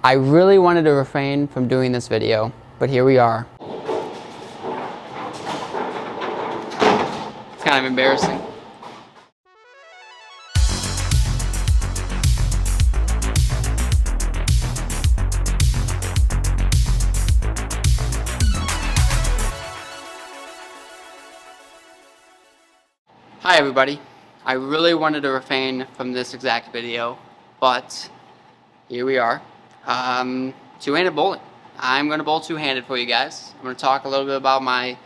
I really wanted to refrain from doing this video, but here we are. It's kind of embarrassing. Hi everybody. I really wanted to refrain from this exact video, but here we are. Two-handed bowling. I'm going to bowl two-handed for you guys. I'm going to talk a little bit about my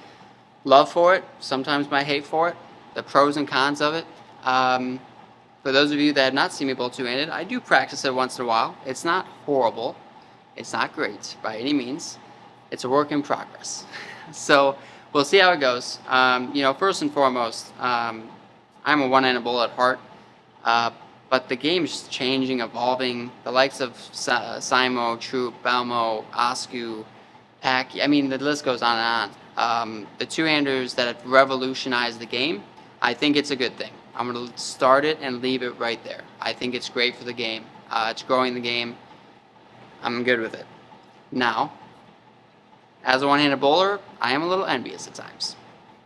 love for it, sometimes my hate for it, the pros and cons of it. For those of you that have not seen me bowl two-handed, I do practice it once in a while. It's not horrible. It's not great by any means. It's a work in progress. So we'll see how it goes. First and foremost, I'm a one-handed bowler at heart. But the game is changing, evolving. The likes of Simo, Troop, Balmo, Oscu, Pack, I mean, the list goes on and on. The two-handers that have revolutionized the game, I think it's a good thing. I'm going to start it and leave it right there. I think it's great for the game. It's growing the game. I'm good with it. Now, as a one-handed bowler, I am a little envious at times.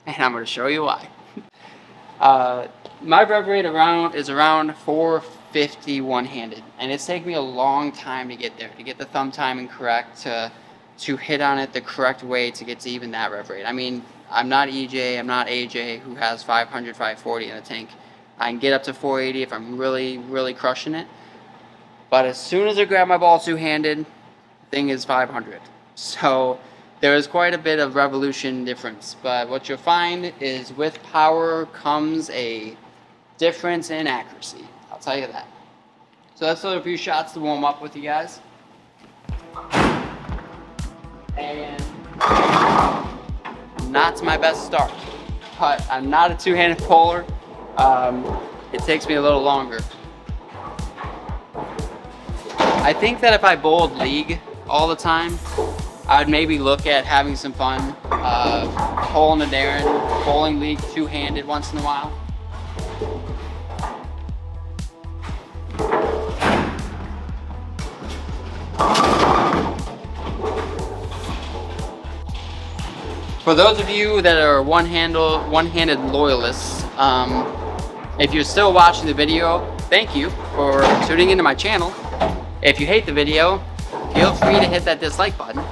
And I'm going to show you why. My rev rate is around 450 one-handed, and it's taken me a long time to get there, to get the thumb timing correct, to hit on it the correct way to get to even that rev rate. I mean, I'm not EJ, I'm not AJ, who has 500, 540 in the tank. I can get up to 480 if I'm really, really crushing it, but as soon as I grab my ball two-handed, the thing is 500. So there is quite a bit of revolution difference, but what you'll find is with power comes a difference in accuracy. I'll tell you that. So let's throw a few shots to warm up with you guys. And not my best start, but I'm not a two-handed bowler. It takes me a little longer. I think that if I bowled league all the time, I would maybe look at having some fun, pulling a Darren, bowling league two-handed once in a while. For those of you that are one-handed loyalists, if you're still watching the video, thank you for tuning into my channel. If you hate the video, feel free to hit that dislike button.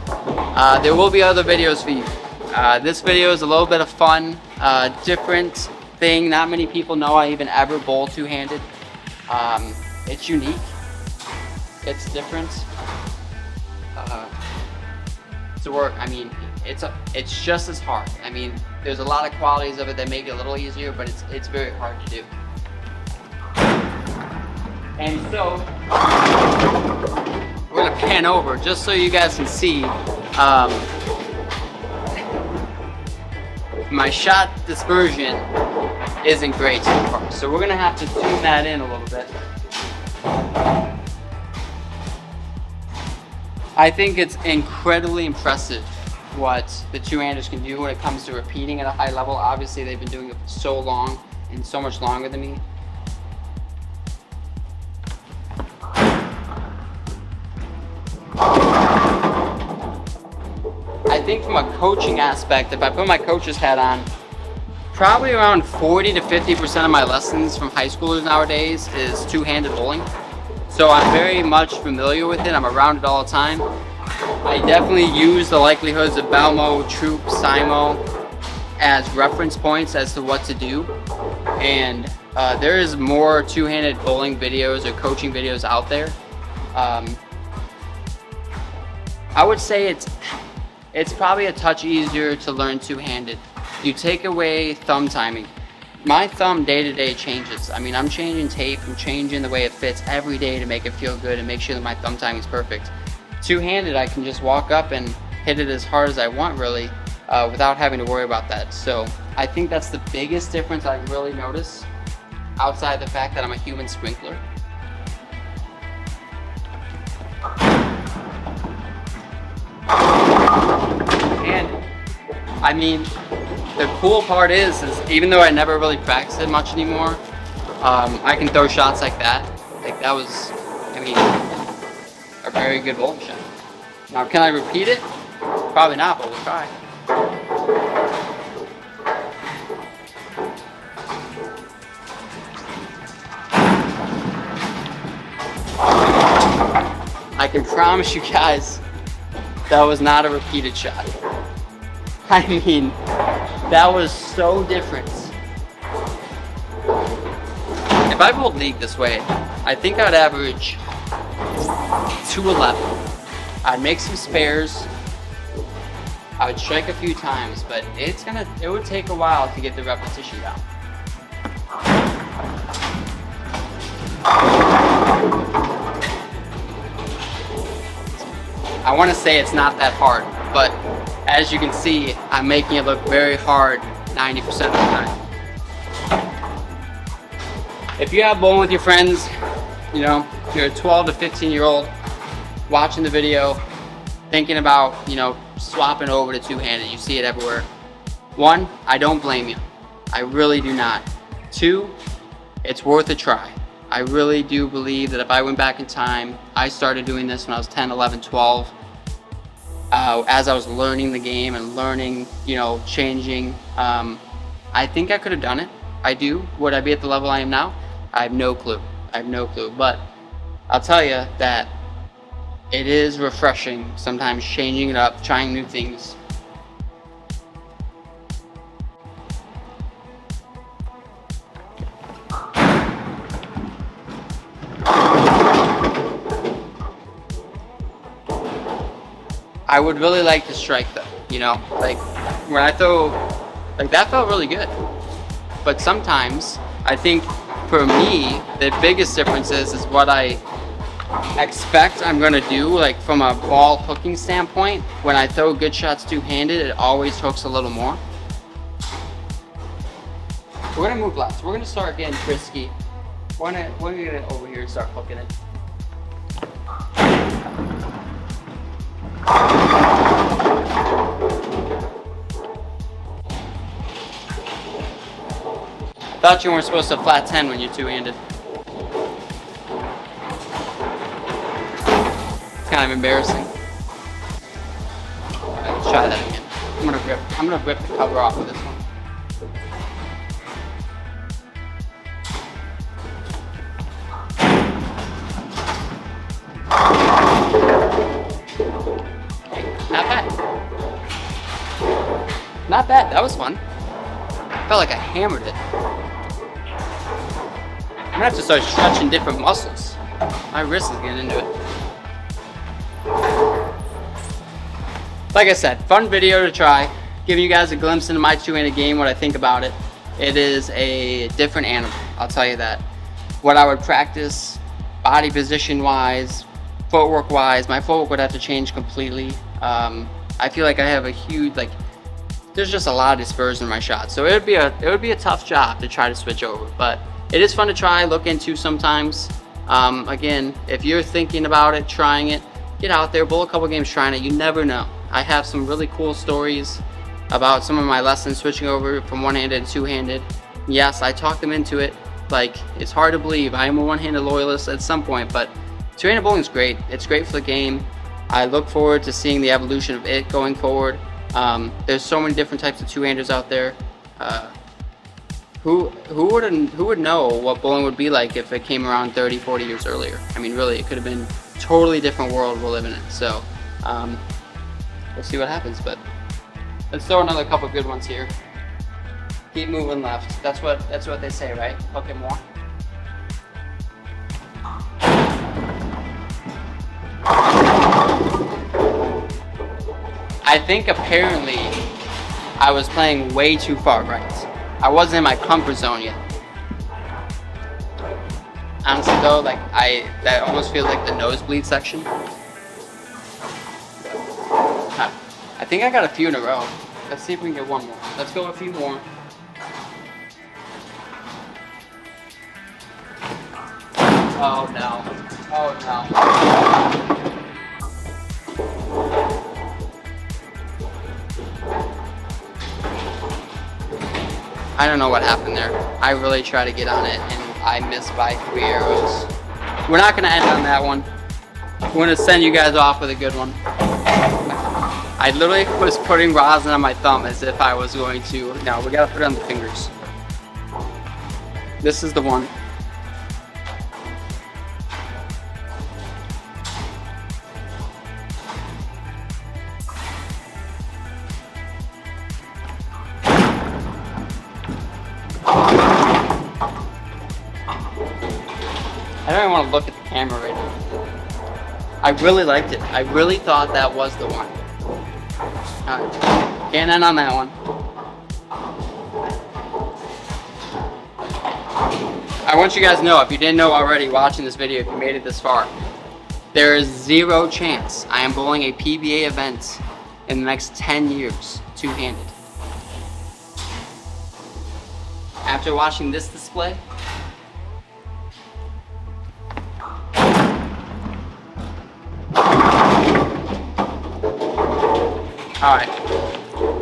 There will be other videos for you. This video is a little bit of fun, different thing. Not many people know I even ever bowl two-handed. It's unique. It's different. To work, I mean, it's just as hard. I mean, there's a lot of qualities of it that make it a little easier, but it's very hard to do. And so we're gonna pan over just so you guys can see my shot dispersion isn't great so far. So we're gonna have to tune that in a little bit. I think it's incredibly impressive what the two-handers can do when it comes to repeating at a high level. Obviously, they've been doing it for so long and so much longer than me. I think from a coaching aspect, if I put my coach's hat on, probably around 40 to 50% of my lessons from high schoolers nowadays is two-handed bowling. So I'm very much familiar with it. I'm around it all the time. I definitely use the likelihoods of Balmo, Troop, Simo as reference points as to what to do. And there is more two-handed bowling videos or coaching videos out there. I would say it's probably a touch easier to learn two-handed. You take away thumb timing. My thumb day-to-day changes. I mean, I'm changing tape, I'm changing the way it fits every day to make it feel good and make sure that my thumb timing is perfect. Two-handed, I can just walk up and hit it as hard as I want, really, without having to worry about that. So I think that's the biggest difference I really notice, outside the fact that I'm a human sprinkler. And I mean, the cool part is even though I never really practice it much anymore, I can throw shots like that. Like that was, I mean, a very good bowling shot. Now, can I repeat it? Probably not, but we'll try. I can promise you guys that was not a repeated shot. I mean, that was so different. If I bowled league this way, I think I'd average 211. I'd make some spares. I would strike a few times, but it would take a while to get the repetition down. I want to say it's not that hard, but as you can see, I'm making it look very hard 90% of the time. If you have bowling with your friends, you know, you're a 12 to 15-year-old watching the video, thinking about, you know, swapping over to two-handed, you see it everywhere. 1, I don't blame you. I really do not. 2, it's worth a try. I really do believe that if I went back in time, I started doing this when I was 10, 11, 12. As I was learning the game and learning, you know, changing, I think I could have done it. I do. Would I be at the level I am now? I have no clue. I have no clue. But I'll tell you that it is refreshing sometimes changing it up, trying new things. I would really like to strike though, you know, like when I throw, like that felt really good. But sometimes I think for me, the biggest difference is what I expect I'm gonna do, like from a ball hooking standpoint. When I throw good shots two-handed, it always hooks a little more. We're gonna move left. We're gonna start getting frisky. We're gonna get it over here and start hooking it. I thought you weren't supposed to flat 10 when you're two-handed. It's kind of embarrassing. All right, let's try that again. I'm gonna rip the cover off of this one. Not bad. Not bad. That was fun. Felt like I hammered it. I'm gonna have to start stretching different muscles. My wrist is getting into it. Like I said, fun video to try. Giving you guys a glimpse into my two-handed game, what I think about it. It is a different animal, I'll tell you that. What I would practice, body position wise, footwork wise, my footwork would have to change completely. I feel like I have a huge, like, there's just a lot of dispersion in my shot. So it would be a tough job to try to switch over, but it is fun to try, look into sometimes. Again, if you're thinking about it, trying it, get out there, bowl a couple games trying it. You never know. I have some really cool stories about some of my lessons switching over from one-handed to two-handed. Yes, I talked them into it. Like, it's hard to believe. I am a one-handed loyalist at some point, but two-handed bowling is great. It's great for the game. I look forward to seeing the evolution of it going forward. There's so many different types of two-handers out there. Who would know what bowling would be like if it came around 30, 40 years earlier? I mean, really, it could have been a totally different world we're living in. So, we'll see what happens, but let's throw another couple good ones here. Keep moving left. That's what they say, right? Hook it more. I think apparently I was playing way too far right. I wasn't in my comfort zone yet. Honestly though, like that almost feels like the nosebleed section. I think I got a few in a row. Let's see if we can get one more. Let's go a few more. Oh no. Oh no. I don't know what happened there. I really tried to get on it and I missed by 3 arrows. We're not gonna end on that one. I'm going to send you guys off with a good one. I literally was putting rosin on my thumb as if I was going to. No, we got to put it on the fingers. This is the one. I don't even want to look at the camera right now. I really liked it. I really thought that was the one. Alright, can't end on that one. I want you guys to know, if you didn't know already watching this video, if you made it this far, there is zero chance I am bowling a PBA event in the next 10 years two-handed. After watching this display, alright,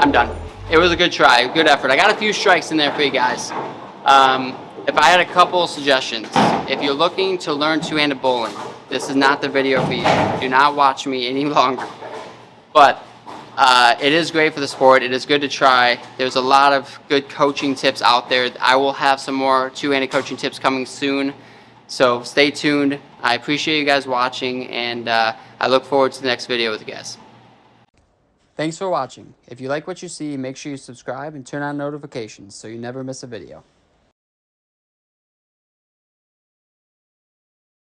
I'm done. It was a good try, good effort. I got a few strikes in there for you guys. If I had a couple suggestions, if you're looking to learn two-handed bowling, this is not the video for you. Do not watch me any longer. But it is great for the sport. It is good to try. There's a lot of good coaching tips out there. I will have some more two-handed coaching tips coming soon. So stay tuned. I appreciate you guys watching, and I look forward to the next video with you guys. Thanks for watching. If you like what you see, make sure you subscribe and turn on notifications so you never miss a video.